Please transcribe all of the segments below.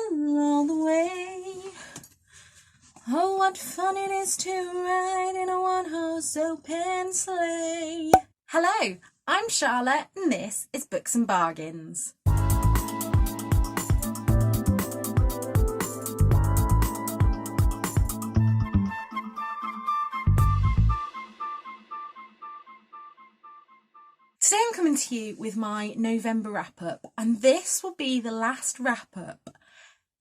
on all the way. Oh, what fun it is to ride in a one-horse open sleigh. Hello, I'm Charlotte and this is Books and Bargains. Today I'm coming to you with my November wrap-up, and this will be the last wrap-up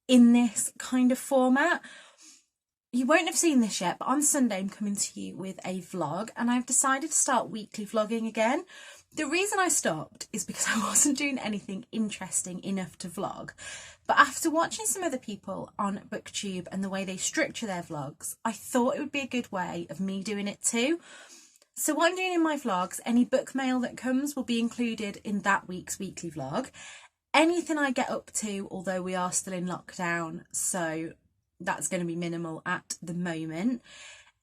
in this kind of format. You won't have seen this yet, but on Sunday I'm coming to you with a vlog, and I've decided to start weekly vlogging again. The reason I stopped is because I wasn't doing anything interesting enough to vlog, but after watching some other people on BookTube and the way they structure their vlogs, I thought it would be a good way of me doing it too. So what I'm doing in my vlogs, any book mail that comes will be included in that week's weekly vlog. Anything I get up to, although we are still in lockdown, so that's going to be minimal at the moment.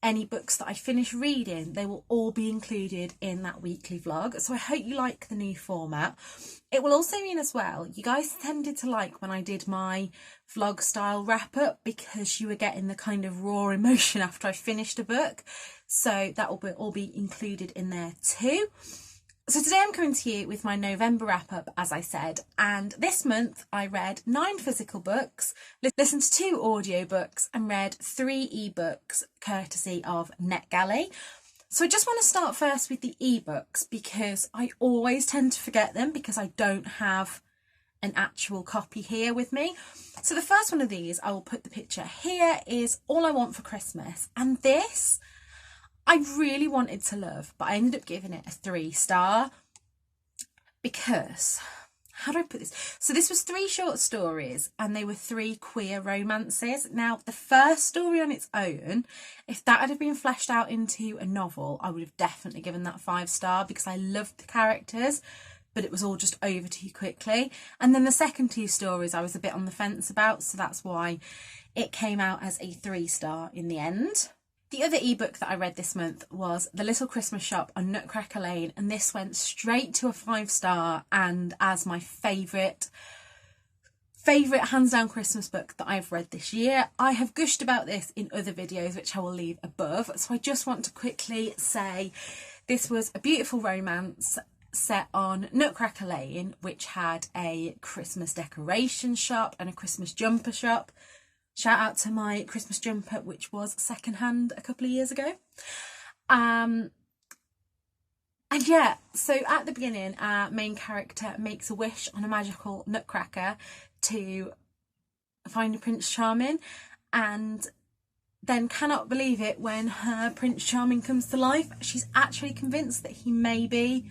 Any books that I finish reading, they will all be included in that weekly vlog. So I hope you like the new format. It will also mean as well, you guys tended to like when I did my vlog style wrap up because you were getting the kind of raw emotion after I finished a book. So that will all be included in there too. So today I'm coming to you with my November wrap-up, as I said, and this month I read 9 physical books, listened to 2 audiobooks and read 3 ebooks courtesy of NetGalley. So I just want to start first with the ebooks because I always tend to forget them because I don't have an actual copy here with me. So the first one of these, I will put the picture here, is All I Want for Christmas, and this I really wanted to love, but I ended up giving it a 3-star because, how do I put this? So this was 3 short stories and they were 3 queer romances. Now, the first story on its own, if that had been fleshed out into a novel, I would have definitely given that 5-star because I loved the characters, but it was all just over too quickly. And then the second 2 stories I was a bit on the fence about, so that's why it came out as a 3-star in the end. The other ebook that I read this month was The Little Christmas Shop on Nutcracker Lane, and this went straight to a 5-star and as my favourite hands down Christmas book that I've read this year. I have gushed about this in other videos which I will leave above, so I just want to quickly say this was a beautiful romance set on Nutcracker Lane, which had a Christmas decoration shop and a Christmas jumper shop. Shout out to my Christmas jumper, which was secondhand a couple of years ago. And yeah, so at the beginning, our main character makes a wish on a magical nutcracker to find a Prince Charming, and then cannot believe it when her Prince Charming comes to life. She's actually convinced that he may be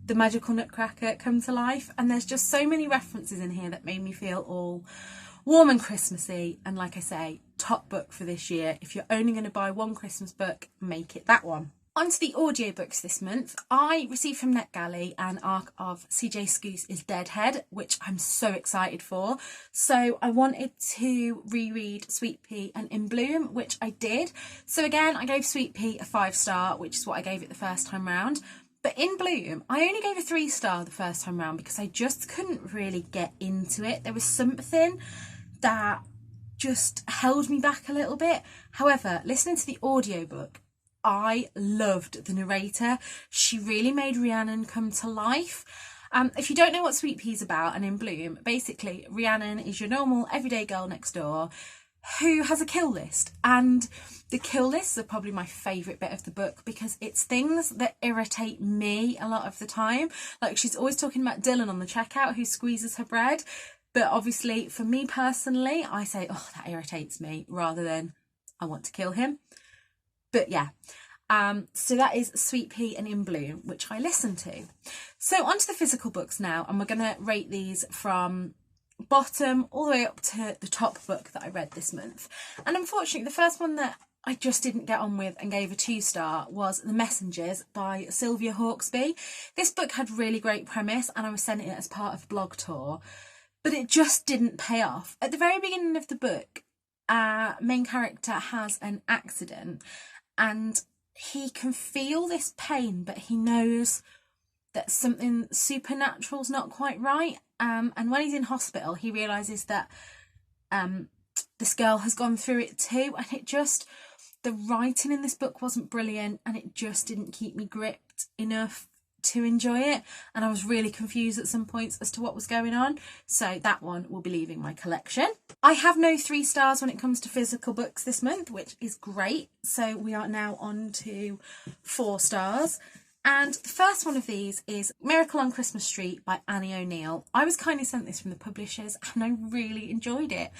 the magical nutcracker come to life. And there's just so many references in here that made me feel all warm and Christmassy, and like I say, top book for this year. If you're only going to buy one Christmas book, make it that one. On to the audiobooks this month. I received from NetGalley an arc of C.J. Scousse's Deadhead, which I'm so excited for. So I wanted to reread Sweet Pea and In Bloom, which I did. So again, I gave Sweet Pea a 5-star, which is what I gave it the first time round. But In Bloom, I only gave a 3-star the first time round because I just couldn't really get into it. There was something that just held me back a little bit. However, listening to the audiobook, I loved the narrator. She really made Rhiannon come to life. If you don't know what Sweet Pea's about and In Bloom, basically Rhiannon is your normal everyday girl next door who has a kill list, and the kill lists are probably my favourite bit of the book because it's things that irritate me a lot of the time. Like, she's always talking about Dylan on the checkout who squeezes her bread. But obviously, for me personally, I say, oh, that irritates me, rather than I want to kill him. But yeah, so that is Sweet Pea and In Bloom, which I listened to. So onto the physical books now, and we're going to rate these from bottom all the way up to the top book that I read this month. And unfortunately, the first one that I just didn't get on with and gave a 2-star was The Messengers by Sylvia Hawkesby. This book had really great premise, and I was sent it as part of a blog tour, but it just didn't pay off. At the very beginning of the book, our main character has an accident and he can feel this pain, but he knows that something supernatural's not quite right. And when he's in hospital, he realises that this girl has gone through it too, and the writing in this book wasn't brilliant, and it just didn't keep me gripped enough to enjoy it, and I was really confused at some points as to what was going on, so that one will be leaving my collection. I have no 3 stars when it comes to physical books this month, which is great, so we are now on to 4 stars. And the first one of these is Miracle on Christmas Street by Annie O'Neill. I was kindly sent this from the publishers and I really enjoyed it.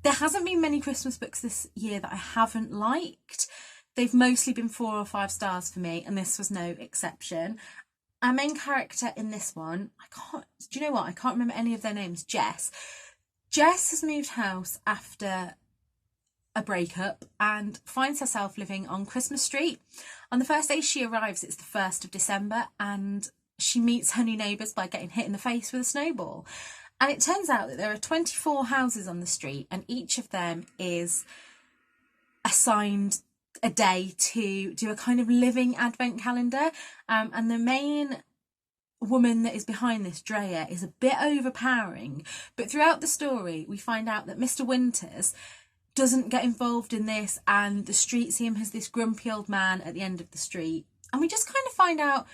There hasn't been many Christmas books this year that I haven't liked. They've mostly been 4 or 5 stars for me, and this was no exception. Our main character in this one, do you know what? I can't remember any of their names. Jess. Jess has moved house after a breakup and finds herself living on Christmas Street. On the first day she arrives, it's the 1st of December, and she meets her new neighbours by getting hit in the face with a snowball. And it turns out that there are 24 houses on the street, and each of them is assigned a day to do a kind of living advent calendar. And the main woman that is behind this, Drea, is a bit overpowering. But throughout the story, we find out that Mr. Winters doesn't get involved in this, and the street see him as this grumpy old man at the end of the street. And we just kind of find out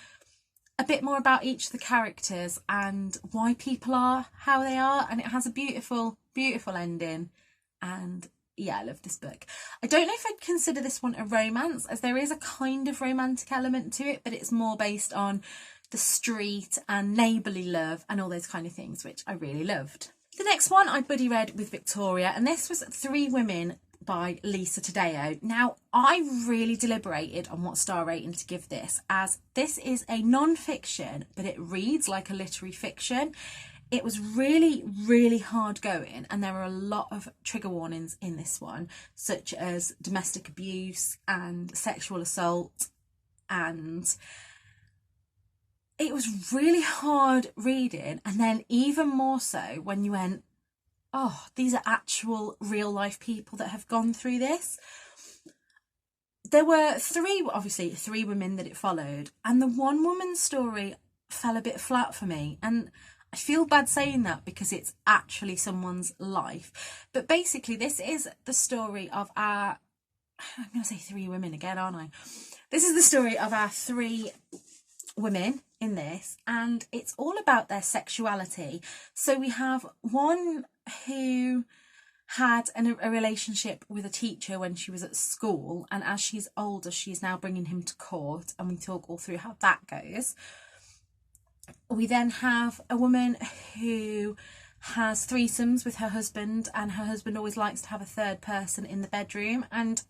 a bit more about each of the characters and why people are how they are, and it has a beautiful, beautiful ending. And yeah, I love this book. I don't know if I'd consider this one a romance, as there is a kind of romantic element to it, but it's more based on the street and neighbourly love and all those kind of things, which I really loved. The next one I buddy read with Victoria, and this was 3 Women by Lisa Taddeo. Now, I really deliberated on what star rating to give this, as this is a non-fiction, but it reads like a literary fiction. It was really, really hard going, and there were a lot of trigger warnings in this one, such as domestic abuse and sexual assault, and it was really hard reading. And then even more so when you went, oh, these are actual real life people that have gone through this. There were 3 women that it followed, and the one woman's story fell a bit flat for me, and I feel bad saying that because it's actually someone's life. But basically this is the story of I'm going to say 3 women again, aren't I? This is the story of our 3 women in this, and it's all about their sexuality. So we have one who had a relationship with a teacher when she was at school, and as she's older she's now bringing him to court, and we talk all through how that goes. We then have a woman who has threesomes with her husband, and her husband always likes to have a 3rd person in the bedroom, and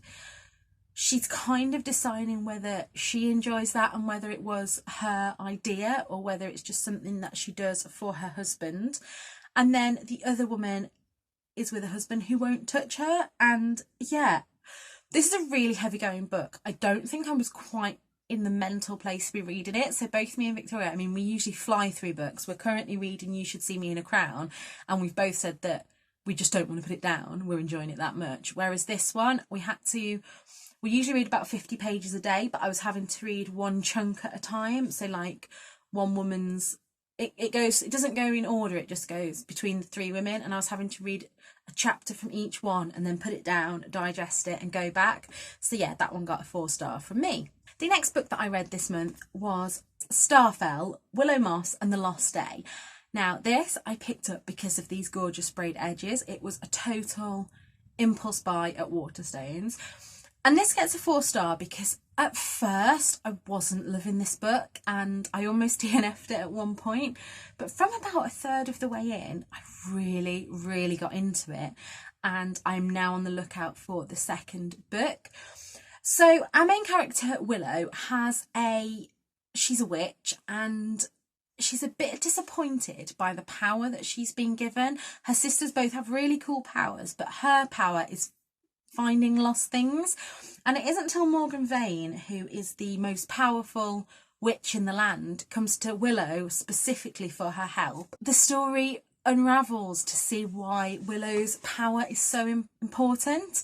she's kind of deciding whether she enjoys that and whether it was her idea or whether it's just something that she does for her husband. And then the other woman is with a husband who won't touch her. And yeah, this is a really heavy going book. I don't think I was quite in the mental place to be reading it. So both me and Victoria, I mean, we usually fly through books. We're currently reading You Should See Me in a Crown, and we've both said that we just don't want to put it down. We're enjoying it that much. Whereas this one, we usually read about 50 pages a day, but I was having to read one chunk at a time. So like one woman's, it doesn't go in order, it just goes between the 3 women, and I was having to read a chapter from each one and then put it down, digest it and go back. So yeah, that one got a 4 star from me. The next book that I read this month was Starfell, Willow Moss and the Lost Day. Now this I picked up because of these gorgeous sprayed edges. It was a total impulse buy at Waterstones. And this gets a 4 star because at first I wasn't loving this book and I almost DNF'd it at one point. But from about a third of the way in, I really, really got into it. And I'm now on the lookout for the second book. So our main character, Willow, she's a witch, and she's a bit disappointed by the power that she's been given. Her sisters both have really cool powers, but her power is finding lost things. And it isn't until Morgan Vane, who is the most powerful witch in the land, comes to Willow specifically for her help. The story unravels to see why Willow's power is so important.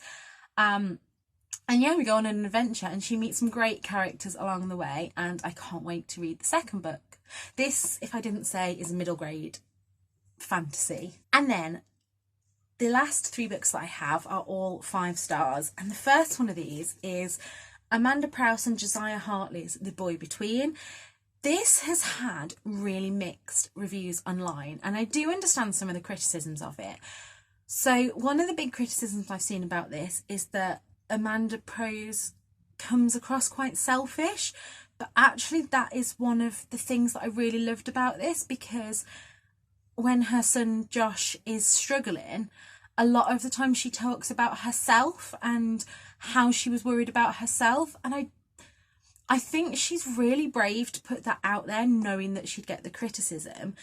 And yeah, we go on an adventure and she meets some great characters along the way, and I can't wait to read the second book. This, if I didn't say, is a middle grade fantasy. And then the last 3 books that I have are all 5 stars, and the first one of these is Amanda Prowse and Josiah Hartley's The Boy Between. This has had really mixed reviews online, and I do understand some of the criticisms of it. So one of the big criticisms I've seen about this is that Amanda Prowse comes across quite selfish, but actually that is one of the things that I really loved about this, because when her son Josh is struggling, a lot of the time she talks about herself and how she was worried about herself, and I think she's really brave to put that out there, knowing that she'd get the criticism.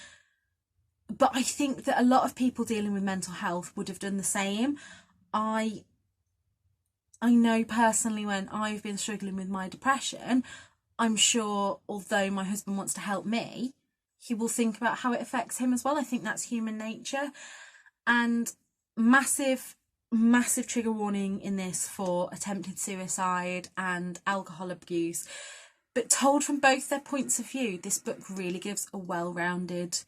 But I think that a lot of people dealing with mental health would have done the same. I know personally, when I've been struggling with my depression, I'm sure although my husband wants to help me, he will think about how it affects him as well. I think that's human nature. And massive trigger warning in this for attempted suicide and alcohol abuse. But told from both their points of view, this book really gives a well-rounded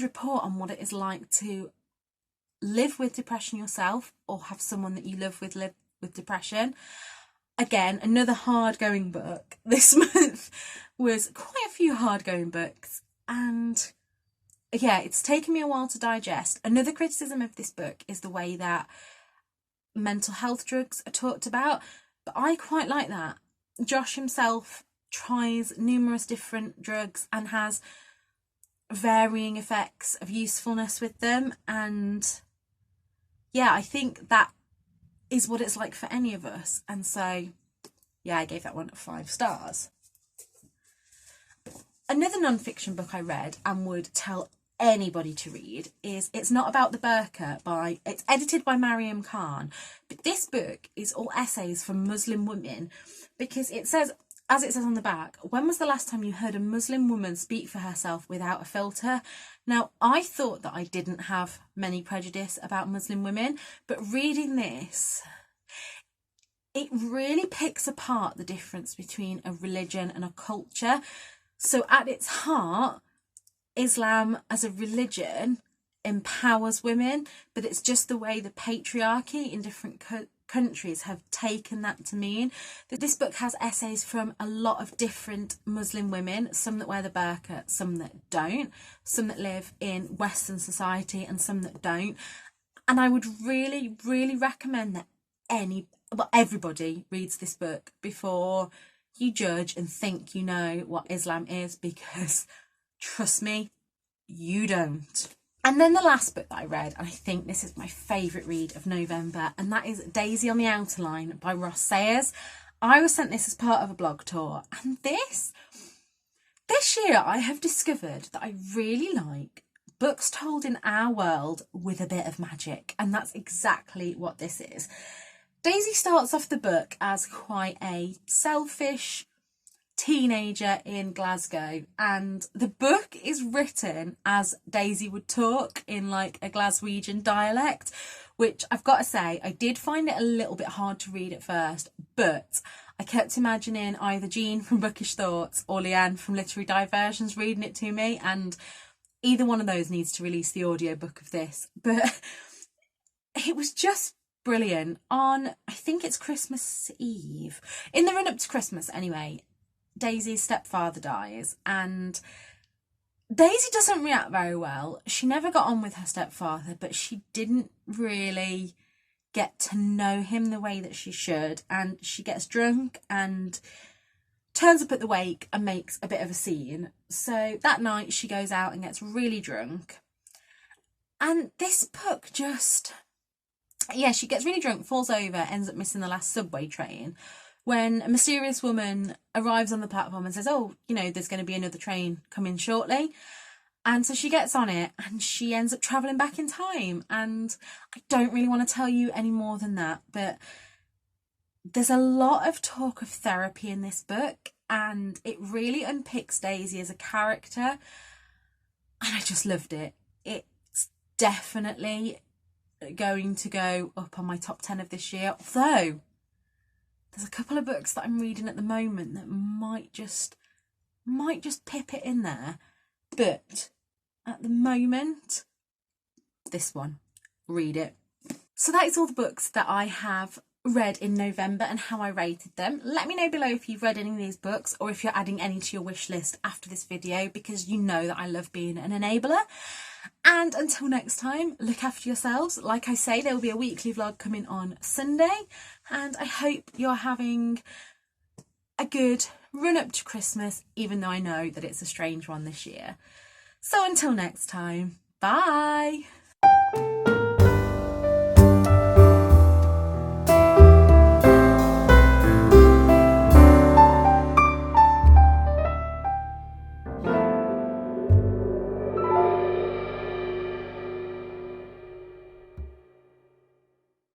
report on what it is like to live with depression yourself, or have someone that you live with depression. Again, another hard-going book. This month was quite a few hard-going books, and yeah, it's taken me a while to digest. Another criticism of this book is the way that mental health drugs are talked about, but I quite like that. Josh himself tries numerous different drugs and has varying effects of usefulness with them, and yeah, I think that is what it's like for any of us. And so yeah, I gave that one 5 stars. Another non-fiction book I read and would tell anybody to read is It's Not About The Burka. It's edited by Mariam Khan, but this book is all essays from Muslim women, because it says, as it says on the back, when was the last time you heard a Muslim woman speak for herself without a filter? Now, I thought that I didn't have many prejudice about Muslim women, but reading this, it really picks apart the difference between a religion and a culture. So at its heart, Islam as a religion empowers women, but it's just the way the patriarchy in different countries have taken that to mean that this book has essays from a lot of different Muslim women, some that wear the burqa, some that don't, some that live in Western society and some that don't. And I would really, really recommend that everybody reads this book before you judge and think you know what Islam is, because trust me, you don't. And then the last book that I read, and I think this is my favourite read of November, and that is Daisy on the Outer Line by Ross Sayers. I was sent this as part of a blog tour, and this year I have discovered that I really like books told in our world with a bit of magic, and that's exactly what this is. Daisy starts off the book as quite a selfish teenager in Glasgow, and the book is written as Daisy would talk in like a Glaswegian dialect, which I've got to say, I did find it a little bit hard to read at first, but I kept imagining either Jean from Bookish Thoughts or Leanne from Literary Diversions reading it to me, and either one of those needs to release the audiobook of this. But it was just brilliant. On, I think it's Christmas Eve, in the run up to Christmas anyway, Daisy's stepfather dies, and Daisy doesn't react very well. She never got on with her stepfather, but she didn't really get to know him the way that she should, and she gets drunk and turns up at the wake and makes a bit of a scene. So that night she goes out and gets really drunk, and this book just, yeah, she gets really drunk, falls over, ends up missing the last subway train, when a mysterious woman arrives on the platform and says, oh, you know, there's going to be another train coming shortly. And so she gets on it and she ends up travelling back in time. And I don't really want to tell you any more than that, but there's a lot of talk of therapy in this book, and it really unpicks Daisy as a character. And I just loved it. It's definitely going to go up on my top 10 of this year, although there's a couple of books that I'm reading at the moment that might just pip it in there. But at the moment, this one. Read it. So that is all the books that I have read in November and how I rated them. Let me know below if you've read any of these books or if you're adding any to your wish list after this video, because you know that I love being an enabler. And until next time, look after yourselves. Like I say, there will be a weekly vlog coming on Sunday, and I hope you're having a good run up to Christmas, even though I know that it's a strange one this year. So until next time, bye!